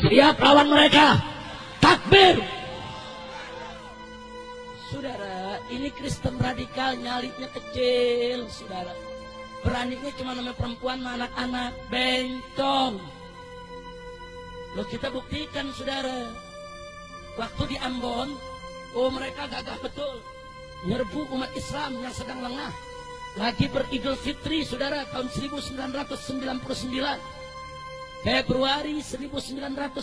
Teriak lawan mereka. Takbir. Saudara, ini Kristen radikal, nyalitnya kecil, saudara. Beraninya cuma nama perempuan, anak-anak, bencong. Loh, kita buktikan, saudara. Waktu di Ambon, oh mereka gagah betul. Nyerbu umat Islam yang sedang lengah. Lagi beridul fitri, saudara, tahun 1999. Februari 1999,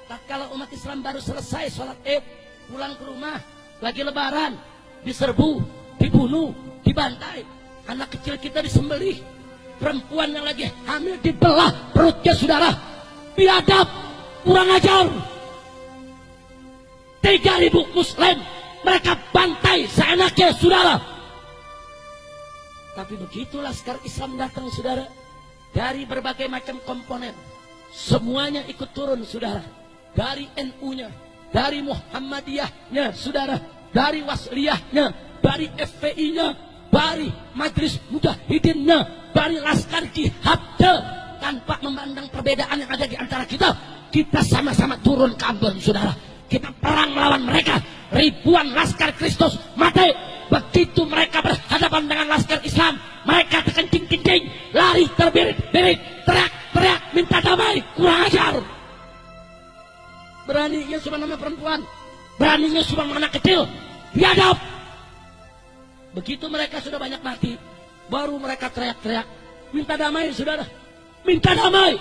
tatkala umat Islam baru selesai sholat Id, pulang ke rumah, lagi lebaran, diserbu, dibunuh, dibantai. Anak kecil kita disembelih, perempuan yang lagi hamil dibelah perutnya, saudara. Biadab, kurang ajar. 3.000 Muslim mereka bantai seenaknya, saudara. Tapi begitu laskar Islam datang, saudara, dari berbagai macam komponen, semuanya ikut turun, saudara. Dari NU-nya, dari Muhammadiyahnya, saudara, dari Wasliyahnya, dari FPI-nya, dari Majelis Mujahidinnya, dari Laskar Jihadnya, tanpa memandang perbedaan yang ada di antara kita. Kita sama-sama turun ke Ambon, saudara. Kita perang melawan mereka. Ribuan Laskar Kristus mati. Begitu mereka berhadapan dengan Laskar Islam, mereka terkencing-kencing, lari terbirit-birit, teriak-teriak, minta damai. Kurang ajar. Beraninya cuma nama perempuan, beraninya cuma anak kecil. Biadab. Begitu mereka sudah banyak mati, baru mereka teriak-teriak, minta damai, saudara. Minta damai.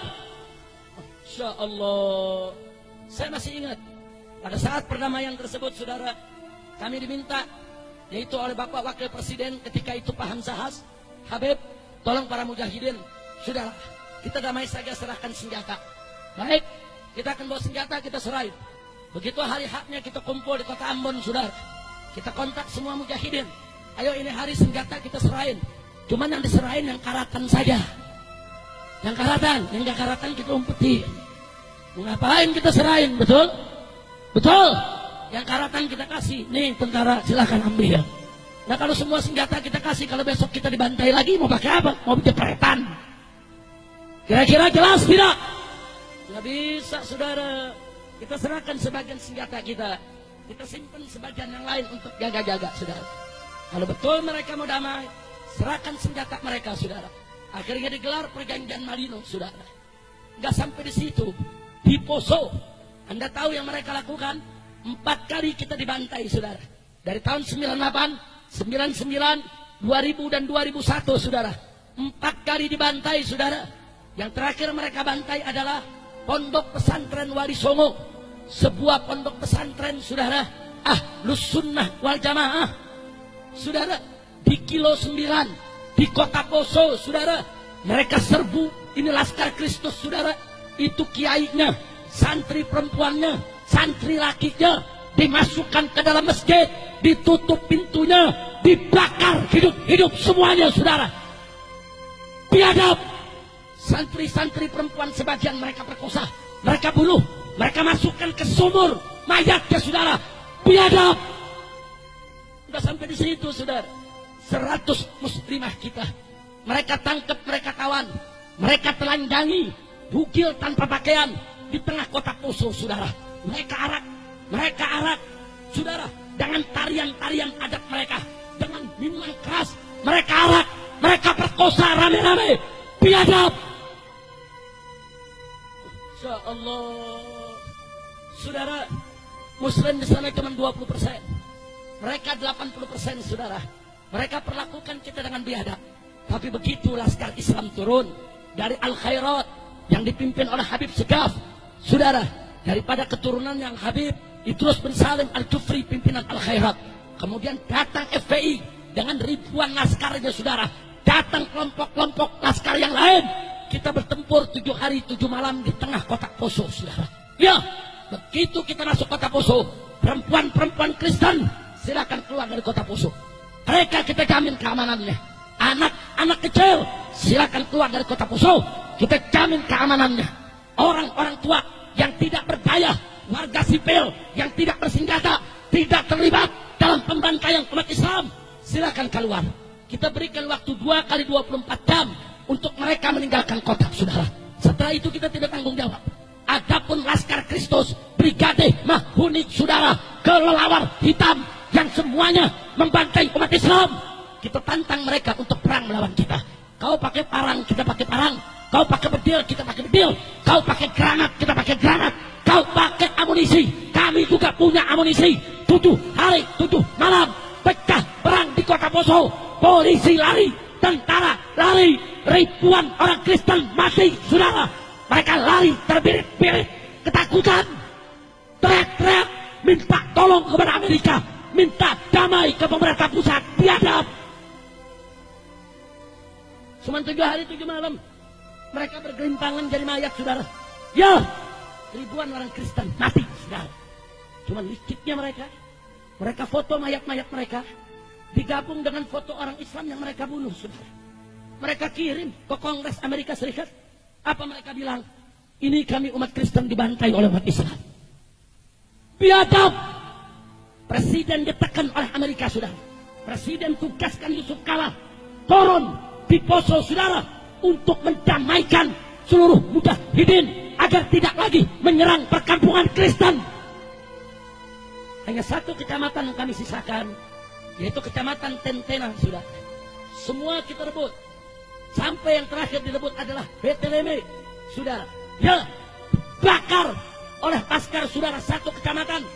Insya Allah. Saya masih ingat, pada saat perdamaian tersebut, saudara, kami diminta, yaitu oleh Bapak Wakil Presiden ketika itu Pak Hamzahas, Habib, tolong para mujahidin, sudahlah, kita damai saja, serahkan senjata. Baik, kita akan bawa senjata, kita serahin. Begitu hari haknya kita kumpul di kota Ambon, saudara. Kita kontak semua mujahidin. Ayo ini hari senjata kita serahin. Cuman yang diserahin yang karatan saja. Yang karatan, yang gak karatan kita umpetin. Ngapain kita serahin, betul? Betul. Yang karatan kita kasih, nih tentara silahkan ambil. Nah kalau semua senjata kita kasih, kalau besok kita dibantai lagi, mau pakai apa? Mau jepretan? Kira-kira jelas tidak? Nggak bisa, saudara. Kita serahkan sebagian senjata kita, kita simpan sebagian yang lain untuk jaga-jaga, saudara. Kalau betul mereka mau damai, serahkan senjata mereka, saudara. Akhirnya digelar perjanjian Malino, saudara. Nggak sampai di situ, di Poso, Anda tahu yang mereka lakukan? 4 kali kita dibantai, saudara. Dari tahun 98, 99, 2000 dan 2001, saudara. 4 kali dibantai, saudara. Yang terakhir mereka bantai adalah Pondok Pesantren Wali Songo. Sebuah pondok pesantren, saudara, Ahlus Sunnah wal Jamaah, saudara, di Kilo 9, di Kota Poso, saudara. Mereka serbu, ini Laskar Kristus, saudara. Itu kiainya, santri perempuannya, santri lakinya, dimasukkan ke dalam masjid, ditutup pintunya, dibakar hidup-hidup semuanya, saudara. Biadab. Santri-santri perempuan sebagian mereka perkosa, mereka bunuh, mereka masukkan ke sumur mayatnya, saudara. Biadab. Sudah sampai di situ, saudara. 100 muslimah kita mereka tangkap, mereka tawan, mereka telanjangi, bugil tanpa pakaian di tengah kota Poso, saudara. Mereka arak, saudara, dengan tarian-tarian adat mereka, dengan minuman keras, mereka arak, mereka perkosa rame-rame. Biadab. Insya Allah, saudara, Muslim di sana cuma 20%, mereka 80%, saudara. Mereka perlakukan kita dengan biadab. Tapi begitu Laskar Islam turun dari Al-Khairat yang dipimpin oleh Habib Segaf, saudara, daripada keturunan yang Habib Idrus bin Salim Al-Jufri, pimpinan Al-Khairat. Kemudian datang FPI dengan ribuan laskarnya, saudara. Datang kelompok-kelompok laskar yang lain. Kita bertempur 7 hari 7 malam di tengah kota Poso, saudara. Ya, begitu kita masuk kota Poso, perempuan-perempuan Kristen silakan keluar dari kota Poso. Mereka kita jamin keamanannya. Anak-anak kecil silakan keluar dari kota Poso. Kita jamin keamanannya. Orang-orang tua yang tidak berdaya, warga sipil yang tidak bersenjata, tidak terlibat dalam pembantaian umat Islam, silakan keluar. Kita berikan waktu 2 kali 24 jam untuk mereka meninggalkan kota, saudara. Setelah itu kita tidak tanggung jawab. Adapun Laskar Kristus, Brigade Mahuni saudara, kelelawar hitam yang semuanya membantai umat Islam, kita tantang mereka untuk perang melawan kita. Kau pakai parang, kita pakai parang. Kau pakai bedil, kita pakai bedil. Kau pakai granat, kita pakai granat. Kau pakai amunisi, kami juga punya amunisi. 7 hari, 7 malam, pecah perang di kota Poso. Polisi lari, tentara lari, ribuan orang Kristen mati, saudara. Mereka lari terbirit-birit, ketakutan, teriak-teriak, minta tolong kepada Amerika, minta damai ke pemerintah pusat. Biadab. Cuma 7 hari 7 malam mereka bergelimpangan jadi mayat, saudara. Ya, ribuan orang Kristen mati, saudara. Cuma liciknya mereka foto mayat-mayat mereka digabung dengan foto orang Islam yang mereka bunuh, saudara. Mereka kirim ke Kongres Amerika Serikat. Apa mereka bilang? Ini kami umat Kristen dibantai oleh umat Islam. Biadab. Presiden ditekan oleh Amerika, saudara. Presiden tugaskan Yusuf Kala turun di Poso, saudara, untuk mendamaikan seluruh mujahidin agar tidak lagi menyerang perkampungan Kristen. Hanya satu kecamatan yang kami sisakan, yaitu kecamatan Tentena, saudara. Semua kita rebut. Sampai yang terakhir direbut adalah Beteleme, saudara. Ya, bakar oleh Laskar, saudara, satu kecamatan.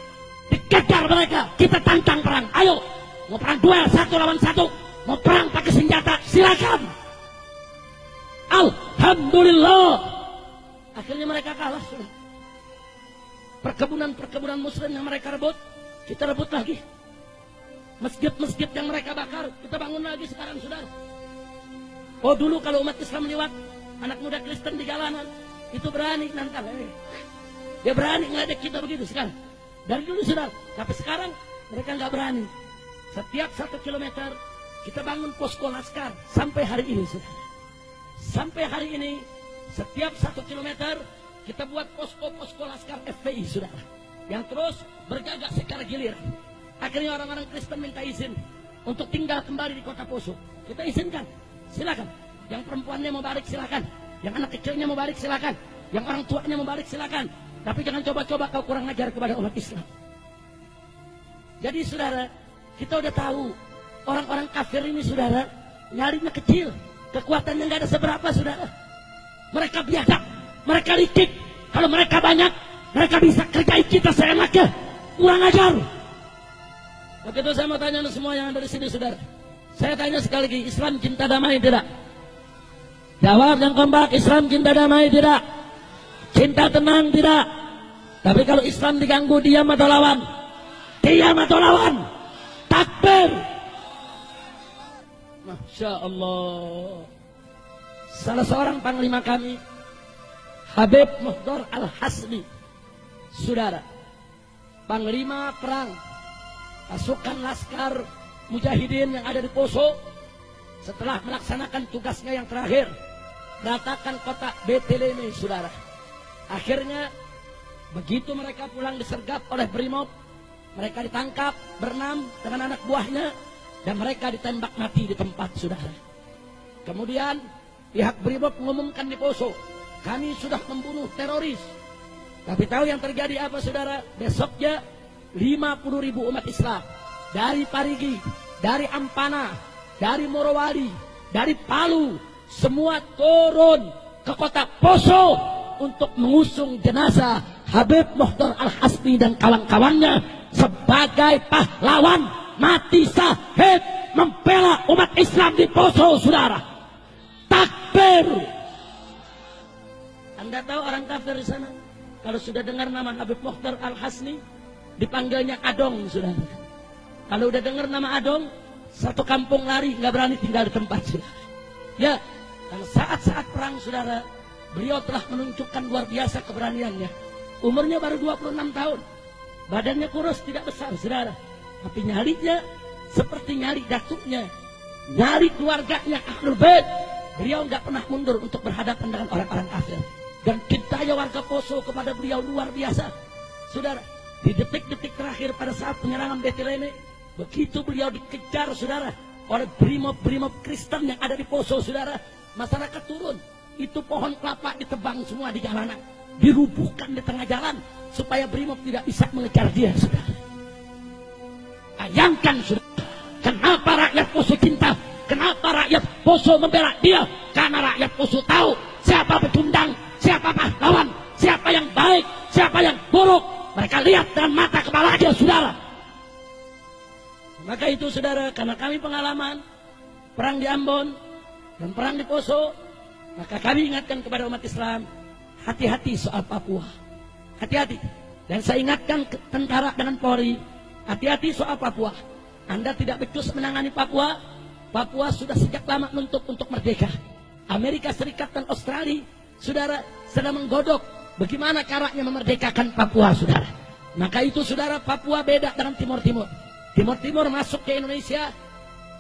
Dikejar mereka, kita tantang perang. Ayo, mau perang duel 1 lawan 1, mau perang pakai senjata, silakan. Alhamdulillah, akhirnya mereka kalah, saudara. Perkebunan-perkebunan muslim yang mereka rebut, kita rebut lagi. Masjid-masjid yang mereka bakar, kita bangun lagi sekarang, saudara. Oh, dulu kalau umat Islam lewat, anak muda Kristen di jalanan, itu berani nantang. Dia berani ngeledek kita begitu sekarang. Dari dulu, saudara. Tapi sekarang mereka nggak berani. Setiap 1 kilometer kita bangun posko Laskar sampai hari ini, saudara. Sampai hari ini setiap 1 kilometer kita buat posko-posko Laskar FPI, saudara, yang terus bergerak secara gilir. Akhirnya orang-orang Kristen minta izin untuk tinggal kembali di kota Poso. Kita izinkan, silakan. Yang perempuannya mau balik, silakan. Yang anak kecilnya mau balik, silakan. Yang orang tuanya mau balik, silakan. Tapi jangan coba-coba kau kurang ajar kepada umat Islam. Jadi, saudara, kita udah tahu orang-orang kafir ini, saudara, nyarinya kecil. Kekuatannya nggak ada seberapa, saudara. Mereka biadab, mereka licik. Kalau mereka banyak, mereka bisa kerjain kita seenaknya. Kurang ajar. Begitu saya mau tanya semua yang ada di sini, saudara. Saya tanya sekali lagi, Islam cinta damai tidak? Jawab yang kompak, Islam cinta damai tidak? Cinta tenang tidak? Tapi kalau Islam diganggu, diam atau lawan? Diam atau lawan? Takbir. Masya Allah. Salah seorang panglima kami, Habib Muhdar Al-Hasni, saudara, panglima perang pasukan Laskar Mujahidin yang ada di Poso, setelah melaksanakan tugasnya yang terakhir, meratakan kota Beteleme, saudara. Akhirnya begitu mereka pulang disergap oleh Brimob, mereka ditangkap berenam dengan anak buahnya, dan mereka ditembak mati di tempat, saudara. Kemudian pihak Brimob mengumumkan di Poso, kami sudah membunuh teroris. Tapi tahu yang terjadi apa, saudara? Besoknya 50.000 umat Islam dari Parigi, dari Ampana, dari Morowali, dari Palu, semua turun ke kota Poso untuk mengusung jenazah Habib Muhdar Al-Hasni dan kawan-kawannya sebagai pahlawan mati syahid membela umat Islam di Poso, saudara. Takbir. Anda tahu orang kafir di sana, kalau sudah dengar nama Habib Muhdar Al-Hasni, dipanggilnya Adong, saudara. Kalau udah dengar nama Adong, satu kampung lari, nggak berani tinggal di tempat, saudara. Ya, kalau saat-saat perang, saudara, beliau telah menunjukkan luar biasa keberaniannya. Umurnya baru 26 tahun, badannya kurus, tidak besar, saudara. Tapi nyalinya seperti nyali datuknya, nyali keluarganya Ahlul Bait. Beliau nggak pernah mundur untuk berhadapan dengan orang-orang kafir. Dan cintanya warga Poso kepada beliau luar biasa, saudara. Di detik-detik terakhir pada saat penyerangan Beteleme, begitu beliau dikejar, saudara, oleh brimob-brimob Kristen yang ada di Poso, saudara, masyarakat turun. Itu pohon kelapa ditebang semua di jalanan. dirubuhkan di tengah jalan supaya Brimob tidak bisa mengejar dia, saudara. Bayangkan, saudara, kenapa rakyat Poso cinta, kenapa rakyat Poso membela dia? Karena rakyat Poso tahu siapa pecundang, siapa pahlawan, siapa yang baik, siapa yang buruk. Mereka lihat dengan mata kepala dia, saudara. Maka itu, saudara, karena kami pengalaman perang di Ambon dan perang di Poso, maka kami ingatkan kepada umat Islam, hati-hati soal Papua. Hati-hati. Dan saya ingatkan ke tentara dengan Polri, hati-hati soal Papua. Anda tidak becus menangani Papua. Papua sudah sejak lama nuntut untuk merdeka. Amerika Serikat dan Australia, saudara, sedang menggodok bagaimana caranya memerdekakan Papua, saudara. Maka itu, saudara, Papua beda dengan Timur Timur. Timur Timur masuk ke Indonesia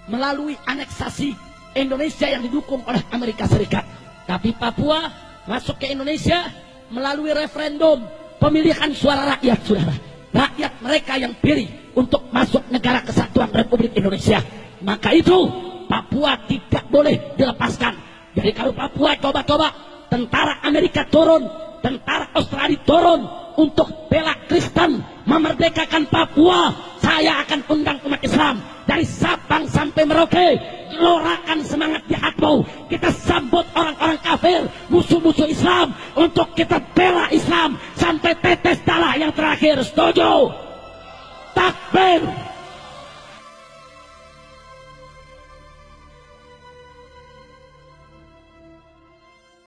melalui aneksasi Indonesia yang didukung oleh Amerika Serikat. Tapi Papua masuk ke Indonesia melalui referendum pemilihan suara rakyat, saudara. Rakyat mereka yang pilih untuk masuk negara kesatuan Republik Indonesia. Maka itu Papua tidak boleh dilepaskan. Jadi kalau Papua coba-coba tentara Amerika turun, tentara Australia turun untuk bela Kristen memerdekakan Papua, saya akan undang umat Islam dari Sabang sampai Merauke, gelorakan semangat jihadmu. Kita sambut orang-orang kafir, musuh-musuh Islam, untuk kita bela Islam sampai tetes darah yang terakhir. Setuju? Takbir!